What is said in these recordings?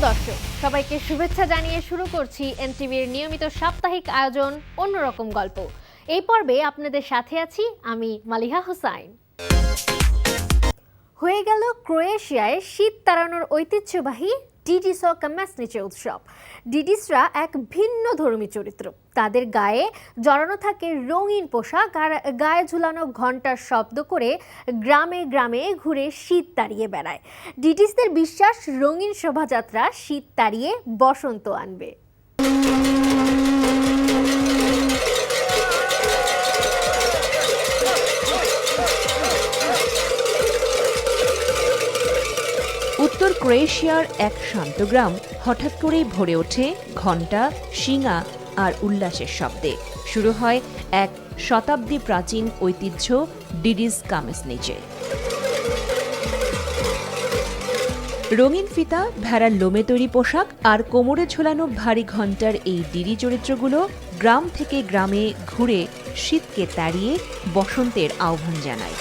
দর্শক, সবাইকে শুভেচ্ছা জানিয়ে শুরু করছি এনটিভির নিয়মিত সাপ্তাহিক আয়োজন অন্যরকম গল্প। এই পর্বে আপনাদের সাথে আছি আমি মালিহা হোসাইন। হয়ে গেল ক্রোয়েশিয়ায় শীত তাড়ানোর ঐতিহ্যবাহী ডিডিস কামেসনিচে উৎসব। ডিডিসরা এক ভিন্ন ধর্মী চরিত্র। তাদের গায়ে জড়ানো থাকে রঙিন পোশাক আর গায়ে ঝুলানো ঘণ্টার শব্দ করে গ্রামে গ্রামে ঘুরে শীত তাড়িয়ে বেড়ায়। ডিডিসদের বিশ্বাস, রঙিন শোভাযাত্রা শীত তাড়িয়ে বসন্ত আনবে। উত্তর ক্রোয়েশিয়ার এক শান্ত গ্রাম হঠাৎ করেই ভরে ওঠে ঘণ্টা, শিঙা আর উল্লাসের শব্দে। শুরু হয় এক শতাব্দী প্রাচীন ঐতিহ্য ডিডিস কামেসনিচে। রঙিন ফিতা, ভেড়ার লোমে তৈরি পোশাক আর কোমরে ঝোলানো ভারী ঘণ্টার এই ডিডি চরিত্রগুলো গ্রাম থেকে গ্রামে ঘুরে শীতকে তাড়িয়ে বসন্তের আহ্বান জানায়।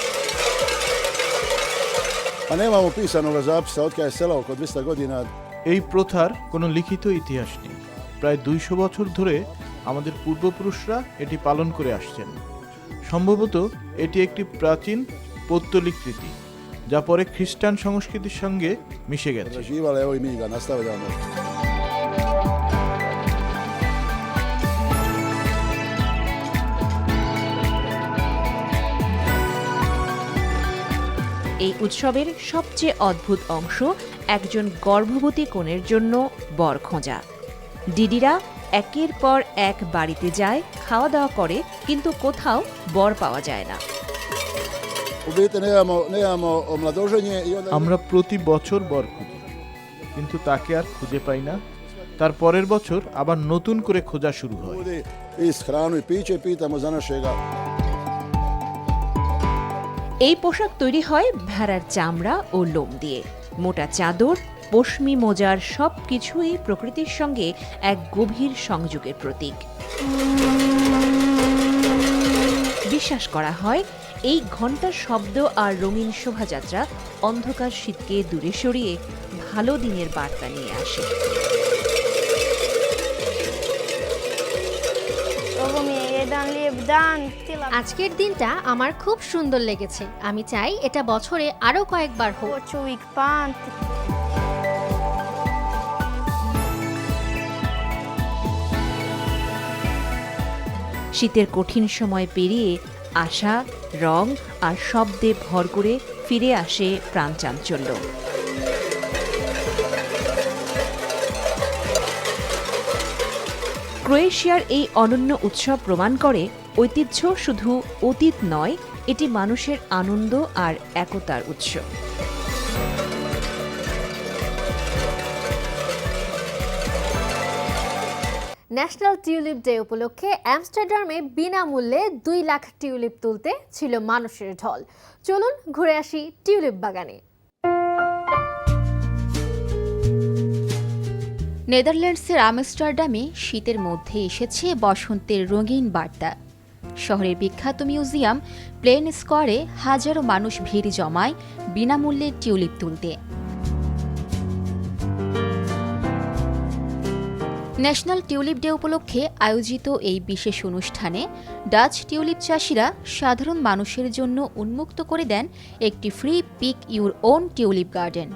এই প্রথার কোনো লিখিত ইতিহাস নেই। প্রায় 200 বছর ধরে আমাদের পূর্বপুরুষরা এটি পালন করে আসছেন। সম্ভবত এটি একটি প্রাচীন পৌত্তলিক রীতি, যা পরে খ্রিস্টান সংস্কৃতির সঙ্গে মিশে গেছে। এই উৎসবের সবচেয়ে অদ্ভুত অংশ একজন গর্ভবতী কনের জন্য বর খোঁজা। ডিডিরা একের পর এক বাড়িতে যায়, খাওয়া দাওয়া করে, কিন্তু কোথাও বর পাওয়া যায় না। আমরা প্রতি বছর বর খুঁজি, কিন্তু তাকে আর খুঁজে পাই না। তার পরের বছর আবার নতুন করে খোঁজা শুরু হয়। এই পোশাক তৈরি হয় ভেড়ার চামড়া ও লোম দিয়ে। মোটা চাদর, পশমি, মোজার সবকিছুই প্রকৃতির সঙ্গে এক গভীর সংযোগের প্রতীক। বিশ্বাস করা হয় এই ঘণ্টার শব্দ আর রঙিন শোভাযাত্রা অন্ধকার শীতকে দূরে সরিয়ে ভালো দিনের বার্তা নিয়ে আসে। আজকের দিনটা আমার খুব সুন্দর লেগেছে। আমি চাই এটা বছরে আরো কয়েকবার হোক। শীতের কঠিন সময় পেরিয়ে আশা, রং আর শব্দে ভর করে ফিরে আসে প্রাণচাঞ্চল্য। ক্রোয়েশিয়ার এই অনন্য উৎসব প্রমাণ করে ঐতিহ্য শুধু অতীত নয়, এটি মানুষের আনন্দ আর একতার উৎস। ন্যাশনাল টিউলিপ ডে উপলক্ষে আমস্টারডামে বিনামূল্যে 2 লাখ টিউলিপ তুলতে ছিল মানুষের ঢল। চলুন ঘুরে আসি টিউলিপ বাগানে। নেদারল্যান্ডসের আমস্টারডামে শীতের মধ্যে এসেছে বসন্তের রঙিন বার্তা। শহরের বিখ্যাত মিউজিয়াম প্লেন স্কোয়ারে হাজারো মানুষ ভিড় জমায় বিনামূল্যে টিউলিপ তুলতে। ন্যাশনাল টিউলিপ ডে উপলক্ষে আয়োজিত এই বিশেষ অনুষ্ঠানে ডাচ টিউলিপ চাষিরা সাধারণ মানুষের জন্য উন্মুক্ত করে দেন একটি free pick your own tulip garden.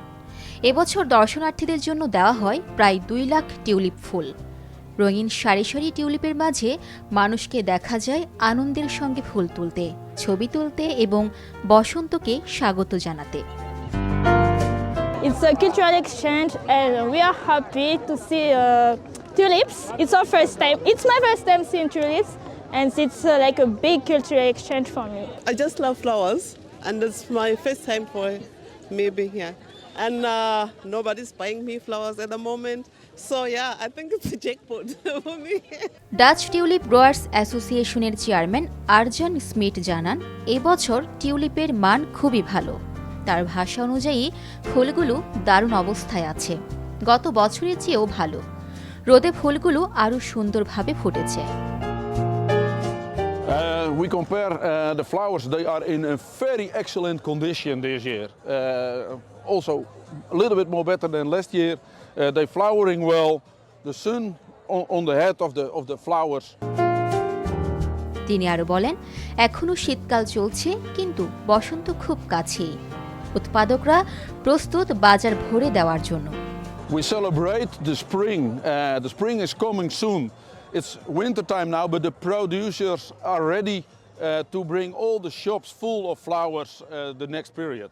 এবছর দর্শনার্থীদের জন্য দেওয়া হয় প্রায় 2 লাখ টিউলিপ ফুল। রঙিন সারি সারি টিউলিপের মাঝে মানুষকে দেখা যায় আনন্দের সঙ্গে ফুল তুলতে, ছবি তুলতে এবং বসন্তকে স্বাগত জানাতে। It's a cultural exchange and we are happy to see tulips. It's our first time. It's my first time seeing tulips and it's like a big cultural exchange for me. I just love flowers and it's my first time for me being here. And nobody's buying me flowers at the moment. So yeah, I think it's a jackpot for me. Dutch tulip growers অ্যাসোসিয়েশনের chairman Arjan Smith জানান, এবছর টিউলিপের মান খুবই ভালো। তার ভাষা অনুযায়ী ফুলগুলো দারুণ অবস্থায় আছে, গত বছরের চেয়েও ভালো। রোদে ফুলগুলো আরও সুন্দরভাবে ফুটেছে। We compare the flowers, they are in a very excellent condition this year. Also a little bit more better than last year. they're flowering well. The sun on the head of the flowers. তিনি আরও বলেন, এখনও শীতকাল চলছে, কিন্তু বসন্ত খুব কাছেই। উৎপাদকরা প্রস্তুত বাজার ভরে দেওয়ার জন্য। We celebrate the spring. The spring is coming soon. It's winter time now, but the producers are ready to bring all the shops full of flowers the next period.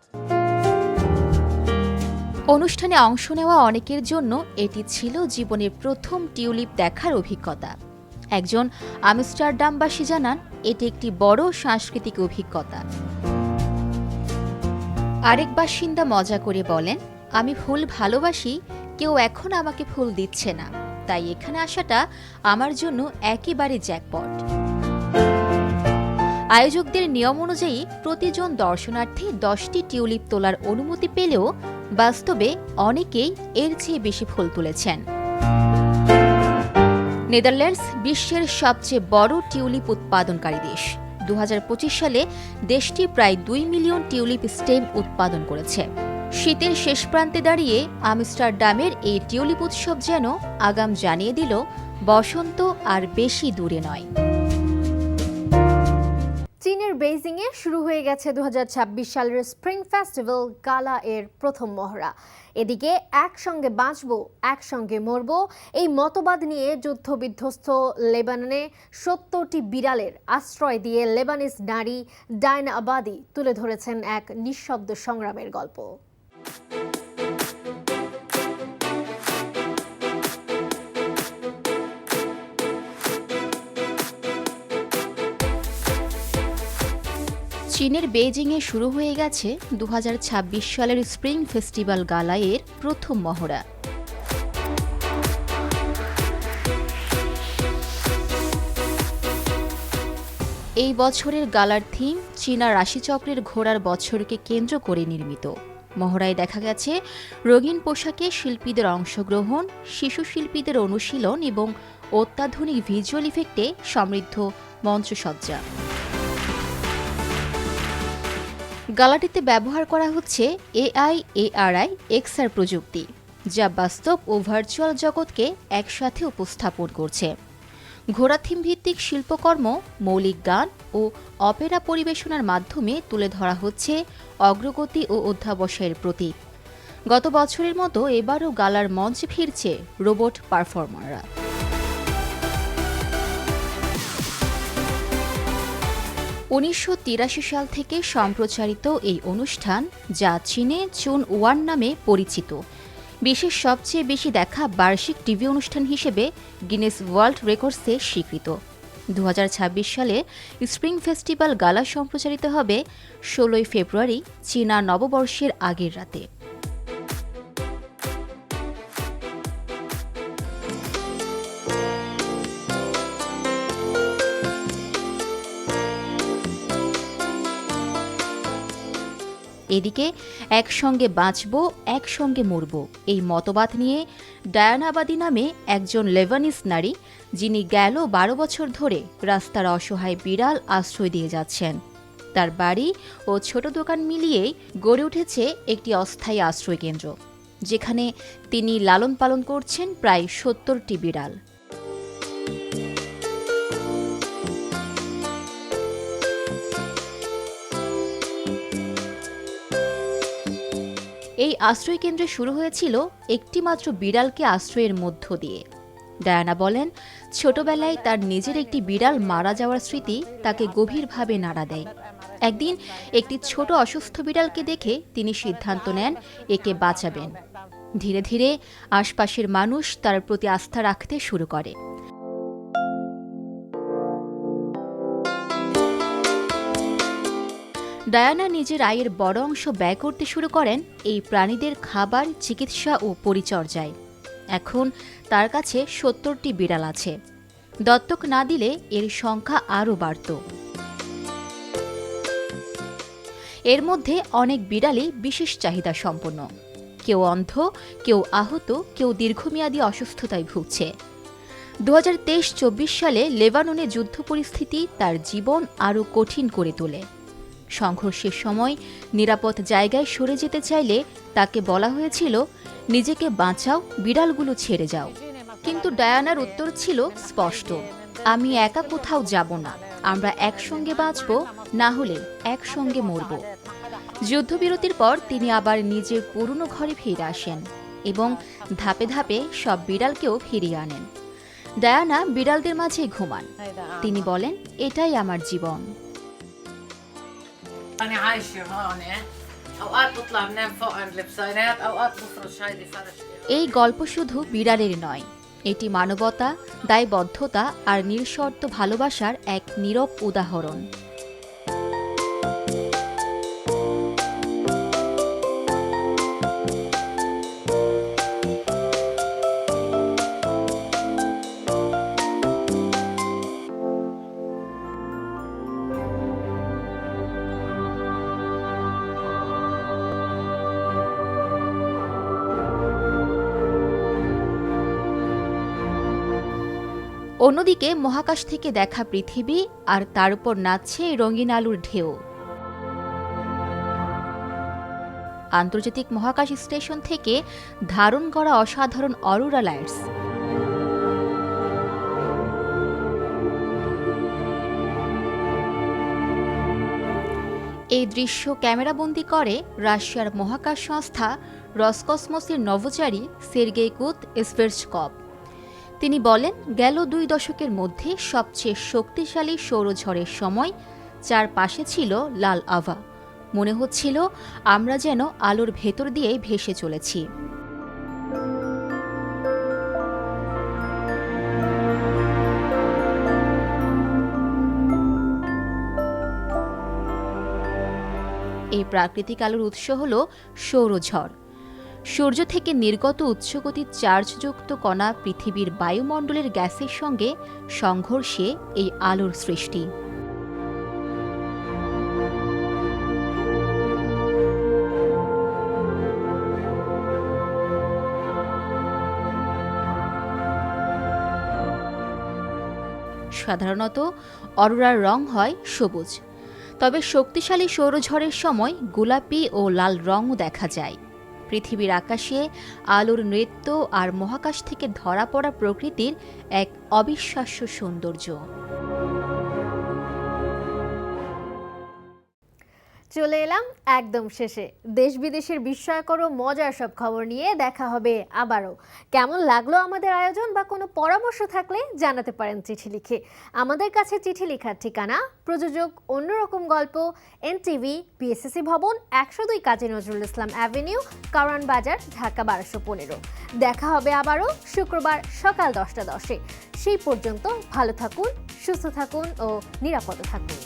অনুষ্ঠানে অংশ নেওয়া অনেকের জন্য এটি ছিল জীবনের প্রথম টিউলিপ দেখার অভিজ্ঞতা। একজন আমস্টারডামবাসী জানান, এটি একটি বড় সাংস্কৃতিক অভিজ্ঞতা। আরেক বাসিন্দা মজা করে বলেন, আমি ফুল ভালোবাসি, কেউ এখন আমাকে ফুল দিচ্ছে না, তাই এখানে আসাটা আমার জন্য একেবারে জ্যাকপট। আয়োজকদের নিয়ম অনুযায়ী প্রতিজন দর্শনার্থী 10টি টিউলিপ তোলার অনুমতি পেলেও বাস্তবে অনেকেই এর চেয়ে বেশি ফুল তুলেছেন। নেদারল্যান্ডস বিশ্বের সবচেয়ে বড় টিউলিপ উৎপাদনকারী দেশ। 2025 সালে দেশটি প্রায় 2 মিলিয়ন টিউলিপ স্টেম উৎপাদন করেছে। শীতের শেষ প্রান্তে দাঁড়িয়ে আমস্টারডামের এই টিউলিপ উৎসব যেন আগাম জানিয়ে দিল, বসন্ত আর বেশি দূরে নয়। চীনের বেইজিংয়ে শুরু হয়ে গেছে 2026 সালের স্প্রিং ফেস্টিভ্যাল গালা এর প্রথম মহড়া। এদিকে একসঙ্গে বাঁচবো একসঙ্গে মরবো এই মতবাদ নিয়ে যুদ্ধবিধ্বস্ত লেবাননে 70টি বিড়ালের আশ্রয় দিয়ে লেবানিজ নারী ডায়না আবাদি তুলে ধরেছেন এক নিঃশব্দ সংগ্রামের গল্প। চীনের বেইজিংয়ে শুরু হয়ে গেছে 2026 সালের স্প্রিং ফেস্টিভ্যাল গালা এর প্রথম মহড়া। এই বছরের গালার থিম চীনা রাশিচক্রের ঘোড়ার বছরকে কেন্দ্র করে নির্মিত। মহড়ায় দেখা গেছে রঙিন পোশাকে শিল্পীদের অংশগ্রহণ, শিশু শিল্পীদের অনুশীলন এবং অত্যাধুনিক ভিজুয়াল ইফেক্টে সমৃদ্ধ মঞ্চসজ্জা। গালাটিতে ব্যবহার করা হচ্ছে AI, ARI, XR প্রযুক্তি, যা বাস্তব ও ভার্চুয়াল জগৎকে একসাথে উপস্থাপন করছে। ঘোড়া থিম ভিত্তিক শিল্পকর্ম, মৌলিক গান ও অপেরা পরিবেশনার মাধ্যমে তুলে ধরা হচ্ছে অগ্রগতি ও অধ্যাবসায়ের প্রতীক। গত বছরের মতো এবারও গালার মঞ্চে ফিরছে রোবট পারফর্মাররা। (1983 সাল থেকে সম্প্রচারিত এই অনুষ্ঠান, যা চীনে চুন ওয়ান নামে পরিচিত, বিশ্বের সবচেয়ে বেশি দেখা বার্ষিক টিভি অনুষ্ঠান হিসেবে গিনেস ওয়ার্ল্ড রেকর্ডসে স্বীকৃত। 2026 সালে স্প্রিং ফেস্টিভ্যাল গালা সম্প্রচারিত হবে 16 ফেব্রুয়ারি চীনা নববর্ষের আগের রাতে। এদিকে একসঙ্গে বাঁচব একসঙ্গে মরব এই মতবাদ নিয়ে ডায়ানা আবাদি নামে একজন লেবানিজ নারী, যিনি গেল 12 বছর ধরে রাস্তার অসহায় বিড়াল আশ্রয় দিয়ে যাচ্ছেন। তার বাড়ি ও ছোট দোকান মিলিয়েই গড়ে উঠেছে একটি অস্থায়ী আশ্রয়কেন্দ্র, যেখানে তিনি লালন পালন করছেন প্রায় 70টি বিড়াল। এই আশ্রয়কেন্দ্র শুরু হয়েছিল একটিমাত্র বিড়ালকে আশ্রয়ের মধ্য দিয়ে। ডায়ানা বলেন, ছোটবেলায় তার নিজের একটি বিড়াল মারা যাওয়ার স্মৃতি তাকে গভীরভাবে নাড়া দেয়। একদিন একটি ছোট অসুস্থ বিড়ালকে দেখে তিনি সিদ্ধান্ত নেন একে বাঁচাবেন। ধীরে ধীরে আশপাশের মানুষ তার প্রতি আস্থা রাখতে শুরু করে। ডায়ানা নিজের আয়ের বড় অংশ ব্যয় করতে শুরু করেন এই প্রাণীদের খাবার, চিকিৎসা ও পরিচর্যায়। এখন তার কাছে 70টি বিড়াল আছে। দত্তক না দিলে এর সংখ্যা আরও বাড়ত। এর মধ্যে অনেক বিড়ালই বিশেষ চাহিদা সম্পন্ন। কেউ অন্ধ, কেউ আহত, কেউ দীর্ঘমেয়াদী অসুস্থতায় ভুগছে। 2023-24 সালে লেবাননে যুদ্ধ পরিস্থিতি তার জীবন আরও কঠিন করে তোলে। সংঘর্ষের সময় নিরাপদ জায়গায় সরে যেতে চাইলে তাকে বলা হয়েছিল, নিজেকে বাঁচাও, বিড়ালগুলো ছেড়ে যাও। কিন্তু ডায়ানার উত্তর ছিল স্পষ্ট, আমি একা কোথাও যাব না, আমরা একসঙ্গে বাঁচব, না হলে একসঙ্গে মরব। যুদ্ধবিরতির পর তিনি আবার নিজের পুরনো ঘরে ফিরে আসেন এবং ধাপে ধাপে সব বিড়ালকেও ফিরিয়ে আনেন। ডায়ানা বিড়ালদের মাঝে ঘুমান। তিনি বলেন, এটাই আমার জীবন। أنا عايشة هون، أوقات بطلع بنام فوق عند البسينات، أوقات بفرش هيدي فرشتي. এই গল্প শুধু বিড়ালের নয়, এটি মানবতা, দায়বদ্ধতা আর নিঃশর্ত ভালোবাসার এক নীরব উদাহরণ। অন্যদিকে মহাকাশ থেকে দেখা পৃথিবী, আর তার উপর নাচছে রঙিন আলোর ঢেউ। আন্তর্জাতিক মহাকাশ স্টেশন থেকে ধারণ করা অসাধারণ অরোরা লাইটস। এই দৃশ্য ক্যামেরাবন্দি করে রাশিয়ার মহাকাশ সংস্থা রসকসমসের নভোচারী সের্গেই কুতসভেরচকভ। তিনি বলেন, গেল 2 দশকের মধ্যে সবচেয়ে শক্তিশালী সৌরঝড়ের সময় চারপাশে ছিল লাল আভা। মনে হচ্ছিল আমরা যেন আলোর ভেতর দিয়ে ভেসে চলেছি। এই প্রাকৃতিক আলোর উৎস হল সৌরঝড়। সূর্য থেকে নির্গত উচ্চগতির চার্জযুক্ত কণা পৃথিবীর বায়ুমণ্ডলের গ্যাসের সঙ্গে সংঘর্ষে এই আলোর সৃষ্টি। সাধারণত অরোরার রং হয় সবুজ, তবে শক্তিশালী সৌরঝড়ের সময় গোলাপি ও লাল রঙও দেখা যায়। পৃথিবীর আকাশে আলোর নৃত্য আর মহাকাশ থেকে ধরা পড়া প্রকৃতির এক অবিশ্বাস্য সৌন্দর্য। চলে এলাম একদম শেষে। দেশ বিদেশের বিস্ময়কর ও মজার সব খবর নিয়ে দেখা হবে আবারও। কেমন লাগলো আমাদের আয়োজন বা কোনো পরামর্শ থাকলে জানাতে পারেন চিঠি লিখে। আমাদের কাছে চিঠি লেখার ঠিকানা প্রযোজক অন্যরকম গল্প, NTV, PSSC ভবন, 102 কাজী নজরুল ইসলাম অ্যাভিনিউ, কারওয়ান বাজার, ঢাকা 1215। দেখা হবে আবারও শুক্রবার সকাল 10টা 10-এ। সেই পর্যন্ত ভালো থাকুন, সুস্থ থাকুন ও নিরাপদে থাকুন।